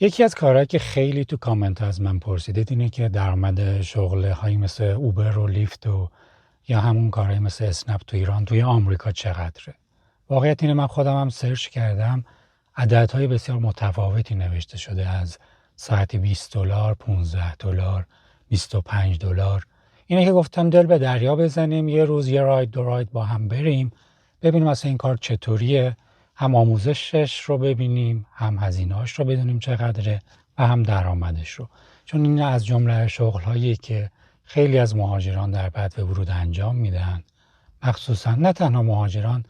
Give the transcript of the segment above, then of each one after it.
یکی از کارهایی که خیلی تو کامنت از من پرسیدید اینه که درآمد شغل‌هایی مثل اوبر و لیفت و یا همون کارهایی مثل اسنپ تو ایران توی آمریکا چقدره. واقعیت اینه من خودم هم سرچ کردم، عددهای بسیار متفاوتی نوشته شده، از ساعتی $20، $15، $25. اینه که گفتم دل به دریا بزنیم، یه روز یه راید دو راید با هم بریم ببینیم اصلا این کار چطوریه، هم آموزشش رو ببینیم، هم هزینه‌اش رو بدونیم چقدره و هم درآمدش رو. چون این از جمله شغل‌هایی که خیلی از مهاجران در بدو ورود انجام میدن. مخصوصا نه تنها مهاجران،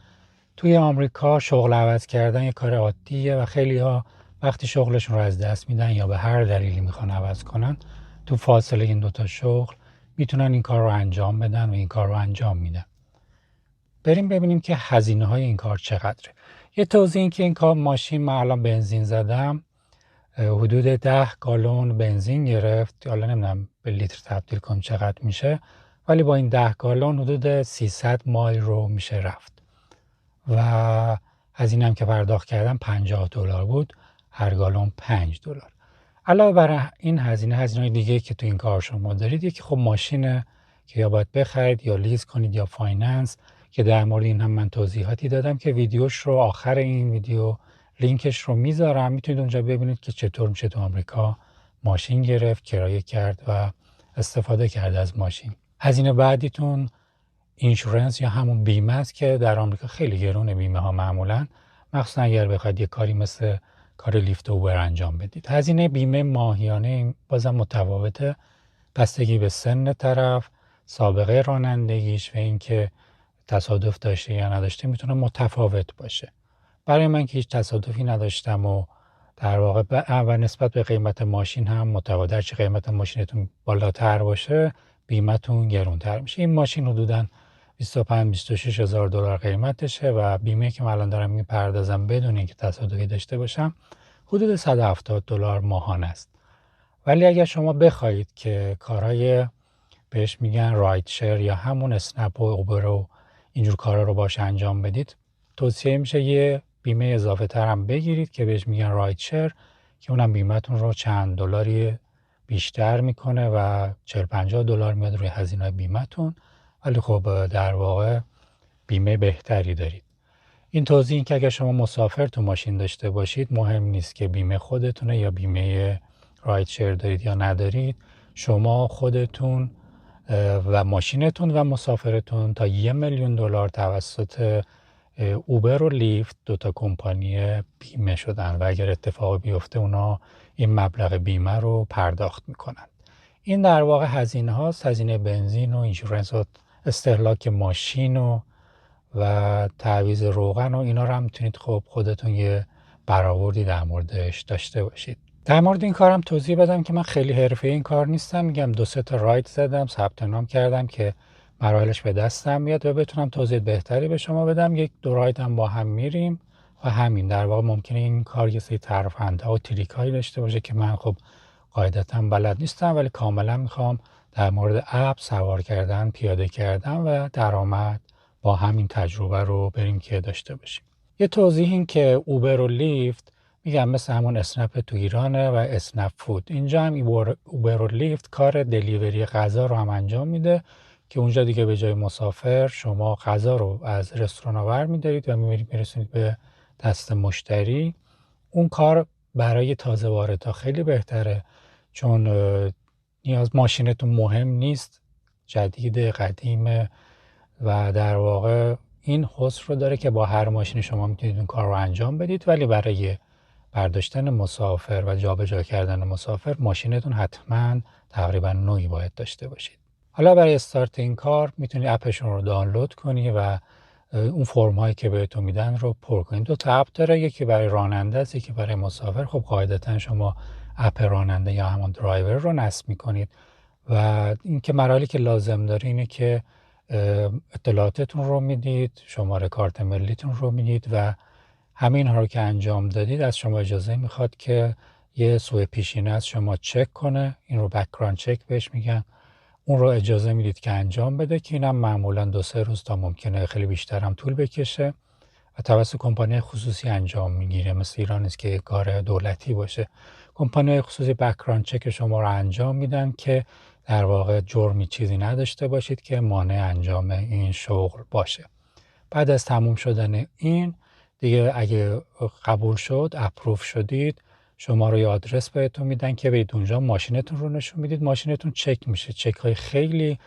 توی آمریکا شغل عوض کردن یه کار عادیه و خیلی‌ها وقتی شغلشون رو از دست میدن یا به هر دلیلی میخوان عوض کنن، تو فاصله این دوتا شغل میتونن این کار رو انجام بدن و این کار رو انجام میدن. بریم ببینیم که هزینه های این کار چقدره. یه توضیح این که این کار ماشین، من الان بنزین زدم، حدود 10 گالون بنزین گرفت. حالا نمیدونم به لیتر تبدیل کنم چقدر میشه، ولی با این 10 گالون حدود 300 مایل رو میشه رفت و هزینه هم که پرداخت کردم $50 بود، هر گالون $5. علاوه بر این هزینه دیگه که تو این کار شما دارید، یکی خب ماشینه که یا باید بخرید یا لیز کنید یا فایننس، که در مورد این هم من توضیحاتی دادم که ویدیوش رو آخر این ویدیو لینکش رو میذارم، میتونید اونجا ببینید که چطور میشه تو آمریکا ماشین گرفت، کرایه کرد و استفاده کرد از ماشین. هزینه بعدیتون اینشورنس یا همون بیمه است که در آمریکا خیلی گرونه بیمه ها معمولا، مخصوصا اگر بخواید یه کاری مثل کار لیفت و اوبر انجام بدید. هزینه بیمه ماهیانه بازم متفاوته، بستگی به سن طرف، سابقه رانندگیش و اینکه تصادف داشته یا نداشته میتونه متفاوت باشه. برای من که هیچ تصادفی نداشتم و در واقع و نسبت به قیمت ماشین هم متفاوت، چه قیمت ماشینتون بالاتر باشه بیمه‌تون گرونتر میشه. این ماشین حدوداً 25-26 هزار دلار قیمتشه و بیمه که من الان دارم میپردازم بدون اینکه تصادفی داشته باشم حدود $170 ماهانه است. ولی اگر شما بخواید که کارهای بهش میگن راید شیر یا همون اسنپ و اوبر و اینجور کارا رو باش انجام بدید، توصیه میشه یه بیمه اضافه تر هم بگیرید که بهش میگن راید شیر، که اونم بیمه‌تون رو چند دلاری بیشتر میکنه و $40-50 میاد روی هزینه بیمه‌تون، ولی خب در واقع بیمه بهتری دارید. این توضیح این که اگر شما مسافر تو ماشین داشته باشید مهم نیست که بیمه خودتونه یا بیمه راید شیر دارید یا ندارید، شما خودتون و ماشینتون و مسافرتون تا $1,000,000 توسط اوبر و لیفت، دوتا کمپانی بیمه شدن و اگر اتفاقی بیفته اونا این مبلغ بیمه رو پرداخت میکنن. این در واقع هزینه هاست، هزینه بنزین و اینشورنس و استهلاک ماشین و تعویض روغن و اینا رو هم میتونید خب خودتون یه برآوردی در موردش داشته باشید. در مورد این کارم توضیح بدم که من خیلی حرفه‌ای این کار نیستم، میگم 2-3 تا راید زدم، ثبت نام کردم که مراحلش به دستم میاد و بتونم توضیح بهتری به شما بدم. یک دو راید هم با هم میریم و همین در واقع ممکنه این کار یه سری ترفندها و تریکایی داشته باشه که من خب قاعدتاً بلد نیستم، ولی کاملا میخوام در مورد اپ، سوار کردن، پیاده کردن و درآمد با همین تجربه رو بریم که داشته باشیم. یه توضیح این که اوبر و لیفت میگم مثل همون اسنپ تو ایرانه و اسنپ فود. اینجا هم اوبر و لیفت کار دلیوری غذا رو هم انجام میده که اونجا دیگه به جای مسافر شما غذا رو از رستوران آور میدارید و میرسونید به دست مشتری. اون کار برای تازه واردها خیلی بهتره، چون نیاز ماشینتون مهم نیست، جدید قدیمه و در واقع این حسن رو داره که با هر ماشین شما میتونید اون کار رو انجام بدید، ولی برای برداشتن مسافر و جابجا کردن مسافر ماشینتون حتما تقریبا نوعی باید داشته باشید. حالا برای استارت این کار میتونید اپشون رو دانلود کنی و اون فرم هایی که بهتون میدن رو پر کنید. دو تا اپ داره، یکی برای راننده است، یکی برای مسافر. خب قاعدتا شما اپ راننده یا همون درایور رو نصب میکنید و این که مراحلی که لازم داره اینه که اطلاعاتتون رو میدید، شماره کارت ملیتون رو میدید و همین ها رو که انجام دادید از شما اجازه میخواد که یه سوء پیشینه از شما چک کنه. این رو بک‌گراند چک بهش میگن. اون رو اجازه میدید که انجام بده که اینم معمولا 2-3 روز تا ممکنه خیلی بیشتر هم طول بکشه و توسط کمپانی خصوصی انجام میگیره. مثل ایران نیست که کار دولتی باشه. کمپانی خصوصی بک‌گراند چک شما رو انجام میدن که در واقع جرمی چیزی نداشته باشید که مانع انجام این شغل باشه. بعد از تموم شدن این دیگه اگه قبول شد، اپروف شدید، شما رو یه آدرس بهتون میدن که برید اونجا ماشینتون رو نشون میدید. ماشینتون چک میشه، چک های خیلی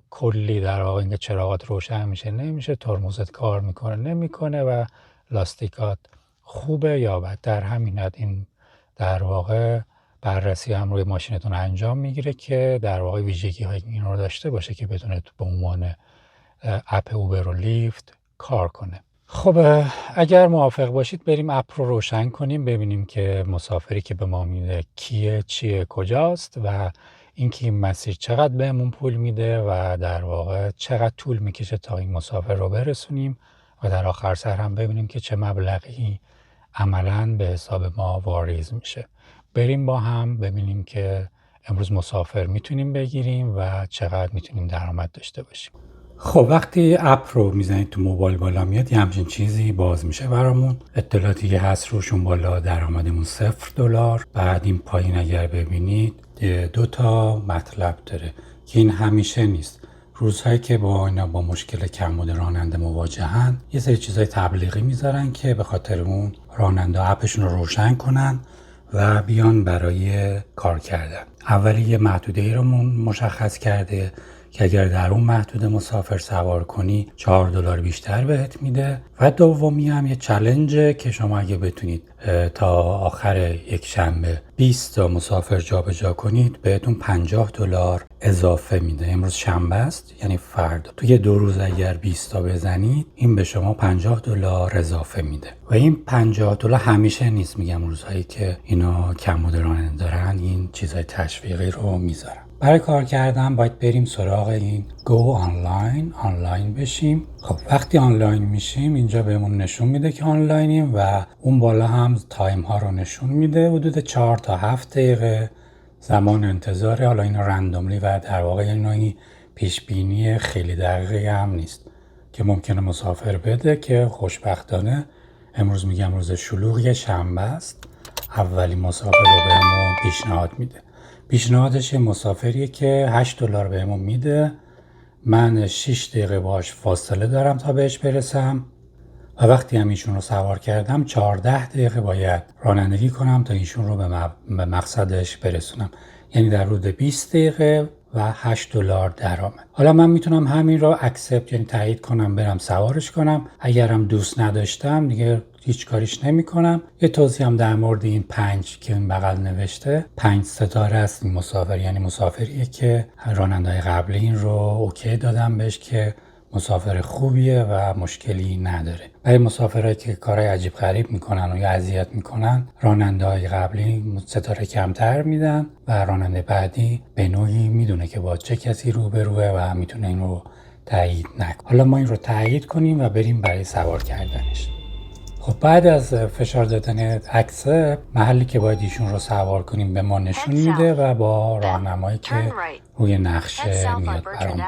کلی، در واقع اینکه چراغات روشن میشه نمیشه، ترمزت کار میکنه نمیکنه و لاستیکات خوبه یا بد. در همین حد این در واقع بررسی هم روی ماشینتون انجام میگیره که در واقع ویژگی های این رو داشته باشه که بتونه به عنوان اپ اوبر و لیفت کار کنه. خب اگر موافق باشید بریم اپ رو روشن کنیم، ببینیم که مسافری که به ما میده کیه، چیه، کجاست و اینکه این مسیر چقدر بهمون پول میده و در واقع چقدر طول میکشه تا این مسافر رو برسونیم و در آخر سر هم ببینیم که چه مبلغی عملاً به حساب ما واریز میشه. بریم با هم ببینیم که امروز مسافر میتونیم بگیریم و چقدر میتونیم درآمد داشته باشیم. خب وقتی اپ رو میزنید تو موبایل بالا میاد یه همچین چیزی باز میشه برامون. اطلاعاتی که هست روشون بالا درآمدمون $0. بعد این پایین اگر ببینید 2 مطلب داره که این همیشه نیست. روزهایی که با مشکل کمبود راننده مواجهن یه سری چیزای تبلیغی میذارن که به خاطر اون راننده اپشون رو روشن کنن و بیان برای کار کردن. اولی یه محدوده ای رو مشخص کرده که اگر در اون محدوده مسافر سوار کنی $4 بیشتر بهت میده و دومی هم یه چالنجه که شما اگه بتونید تا آخر یک شنبه 20 تا مسافر جابجا کنید بهتون $50 اضافه میده. امروز شنبه است، یعنی فردا توی 2 روز اگر 20 تا بزنید این به شما $50 اضافه میده و این $50 همیشه نیست. میگم روزهایی که اینا کمبود راننده دارن این چیزای تشویقی رو میذارن. برای کار کردن باید بریم سراغ این گو آنلاین بشیم. خب وقتی آنلاین میشیم اینجا بهمون نشون میده که آنلاینیم و اون بالا هم تایم ها رو نشون میده. حدود 4 تا 7 دقیقه زمان انتظاره. حالا اینا رندوملی و در واقع اینا پیش بینی خیلی دقیقی هم نیست که ممکنه مسافر بده که خوشبختانه امروز میگم روز شلوغی شنبه است. اولی مسافر رو بهمون پیشنهاد میده. پیشنهادش یه مسافریه که $8 بهمون میده. من 6 دقیقه باش فاصله دارم تا بهش برسم و وقتی هم ایشون رو سوار کردم 14 دقیقه باید رانندگی کنم تا ایشون رو به مقصدش برسونم، یعنی در حدود 20 دقیقه و $8 درآمد. حالا من میتونم همین رو اکسپت، یعنی تایید کنم، برم سوارش کنم. اگرم دوست نداشتم دیگه هیچ کاریش نمی کنم. یه توضیح هم در مورد این 5 که این بغل نوشته 5 ستاره است این مسافر، یعنی مسافریه که راننده‌های قبلی این رو اوکی دادم بهش که مسافر خوبیه و مشکلی نداره. برای مسافرایی که کارهای عجیب غریب میکنن و یا اذیت میکنن راننده‌های قبلی ستاره کمتر میدن و راننده بعدی به نوعی میدونه که با چه کسی روبروه و میتونه این رو تایید نکنه. حالا ما این رو تایید کنیم و بریم برای سوار کردنش. خب بعد از فشار دادن اکسپت محلی که باید ایشون رو سوار کنیم به ما نشون میده و با راهنمایی که روی نقشه میاد برامون.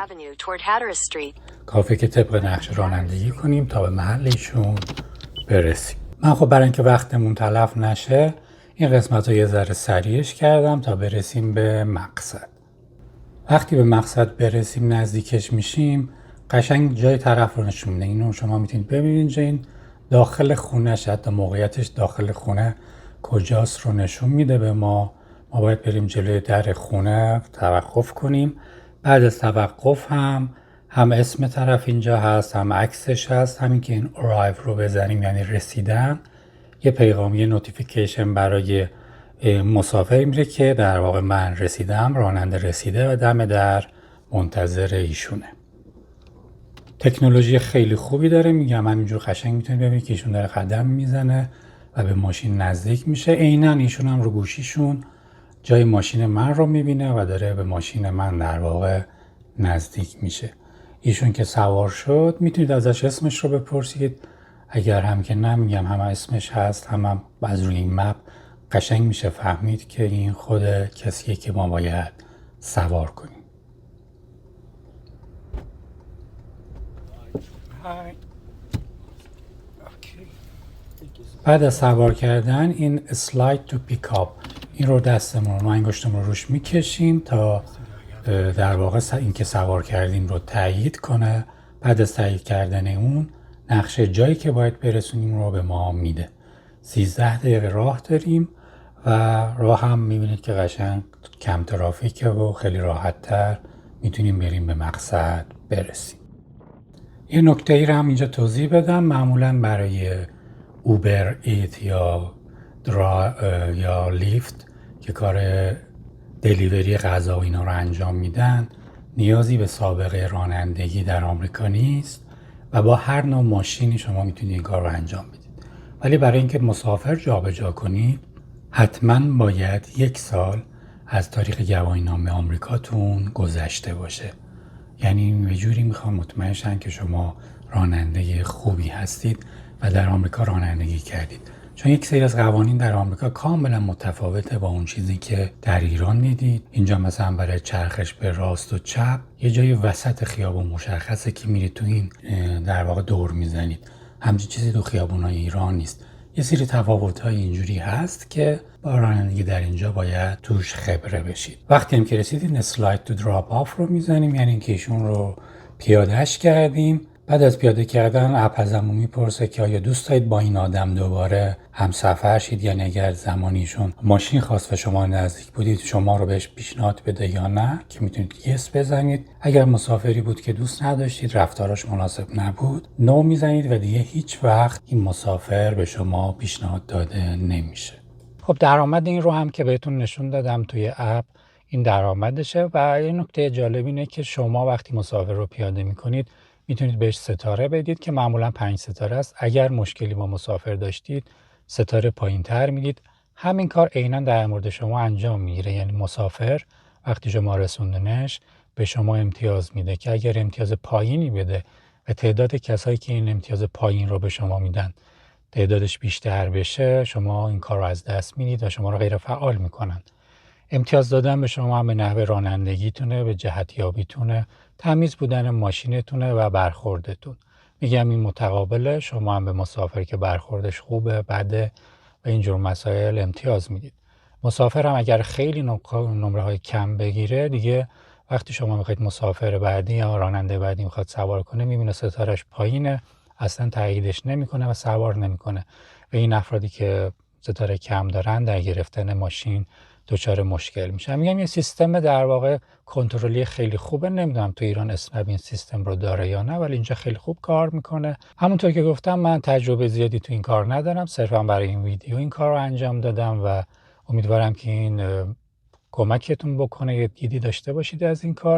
کافیه که طبق نقشه رانندگی کنیم تا به محل ایشون برسیم. من خب برای اینکه وقتمون تلف نشه این قسمت رو یه ذره سریعش کردم تا برسیم به مقصد. وقتی به مقصد برسیم نزدیکش میشیم قشنگ جای طرف رو نشون میده. اینو شما میتونید ببینید اینجا این داخل خونه، حتی موقعیتش داخل خونه کجاست رو نشون میده به ما. ما باید بریم جلوی در خونه توقف کنیم. بعد از توقف هم اسم طرف اینجا هست، هم عکسش هست. همین که این arrive رو بزنیم یعنی رسیدن، یه پیغام، یه نوتیفیکیشن برای مسافر میره که در واقع من رسیدم، راننده رسیده و دم در منتظر ایشونه. تکنولوژی خیلی خوبی داره. میگم همینجور قشنگ میتونید ببینید که ایشون داره قدم میزنه و به ماشین نزدیک میشه. عیناً ایشون هم رو گوشیشون جای ماشین من رو میبینه و داره به ماشین من در واقع نزدیک میشه. ایشون که سوار شد میتونید ازش اسمش رو بپرسید. اگر هم که نمیگم هم اسمش هست هم از روی این مپ قشنگ میشه فهمید که این خود کسیه که ما باید سوار کنیم. بعد از سوار کردن این slide to pick up، این رو دستمون رو انگشتمون رو روش میکشیم تا در واقع این که سوار کردیم رو تایید کنه. بعد از تایید کردن اون نقشه جایی که باید برسونیم رو به ما میده. 13 دقیقه راه داریم و راه هم میبینید که قشنگ کم ترافیکه و خیلی راحت تر میتونیم بریم به مقصد برسیم. یه نکته ای رو هم اینجا توضیح بدم. معمولا برای اوبر ایت یا لیفت که کار دلیوری غذا و اینا رو انجام میدن نیازی به سابقه رانندگی در آمریکا نیست و با هر نوع ماشینی شما میتونید این کار رو انجام بدید. ولی برای اینکه مسافر جابجا کنید حتما باید 1 سال از تاریخ گواهینامه آمریکاتون گذشته باشه. یعنی یه جوری میخوام مطمئن شن که شما راننده خوبی هستید و در آمریکا رانندگی کردید. چون یک سری از قوانین در آمریکا کاملا متفاوته با اون چیزی که در ایران دیدید. اینجا مثلا برای چرخش به راست و چپ یه جای وسط خیابون مشخصه که میرید تو این در واقع دور میزنید. همچین چیزی تو خیابونای ایران نیست. یه سری تفاوت‌های اینجوری هست که با رانندگی در اینجا باید توش خبره بشید. وقتی هم که رسیدین اسلاید تو دراپ آف رو میزنیم، یعنی اینکه ایشون رو پیادهش کردیم. بعد از پیاده کردن اپ ازمون میپرسه که آیا دوست دارید با این آدم دوباره هم سفر شید، یعنی اگر زمانیشون ماشین خواست و شما نزدیک بودید شما رو بهش پیشنهاد بده یا نه، که میتونید یس بزنید. اگر مسافری بود که دوست نداشتید، رفتاراش مناسب نبود، نو میزنید و دیگه هیچ وقت این مسافر به شما پیشنهاد داده نمیشه. خب درآمد این رو هم که بهتون نشون دادم توی اپ، این درآمدشه. و یه نکته جالب اینه که شما وقتی مسافر رو پیاده میکنید میتونید بهش ستاره بدید که معمولا 5 ستاره است. اگر مشکلی با مسافر داشتید ستاره پایین تر میدید. همین کار عیناً در مورد شما انجام میگیره. یعنی مسافر وقتی شما رسوندنش به شما امتیاز میده که اگر امتیاز پایینی بده و تعداد کسایی که این امتیاز پایین رو به شما میدن تعدادش بیشتر بشه، شما این کار رو از دست میدید و شما رو غیر فعال میکنن. امتیاز دادن به شما هم به نحوه رانندگیتونه، به جهتیابیتونه، تمیز بودن ماشینتونه و برخوردتون. میگم این متقابله. شما هم به مسافر که برخوردش خوبه، بده و اینجور مسائل امتیاز میدید. مسافر هم اگر خیلی نمره های کم بگیره، دیگه وقتی شما میخواید مسافر بعدی یا راننده بعدی میخواد سوار کنه، میبینه ستارش پایینه، اصلا تاییدش نمیکنه و سوار نمیکنه. و این افرادی که ستاره کم دارن در گرفتن ماشین دچار مشکل میشه. میگم یه سیستم در واقع کنترلی خیلی خوبه. نمیدونم تو ایران اسنپ این سیستم رو داره یا نه، ولی اینجا خیلی خوب کار میکنه. همونطور که گفتم من تجربه زیادی تو این کار ندارم، صرفا برای این ویدیو این کار رو انجام دادم و امیدوارم که این کمکتون بکنه، یه دیدی داشته باشید از این کار.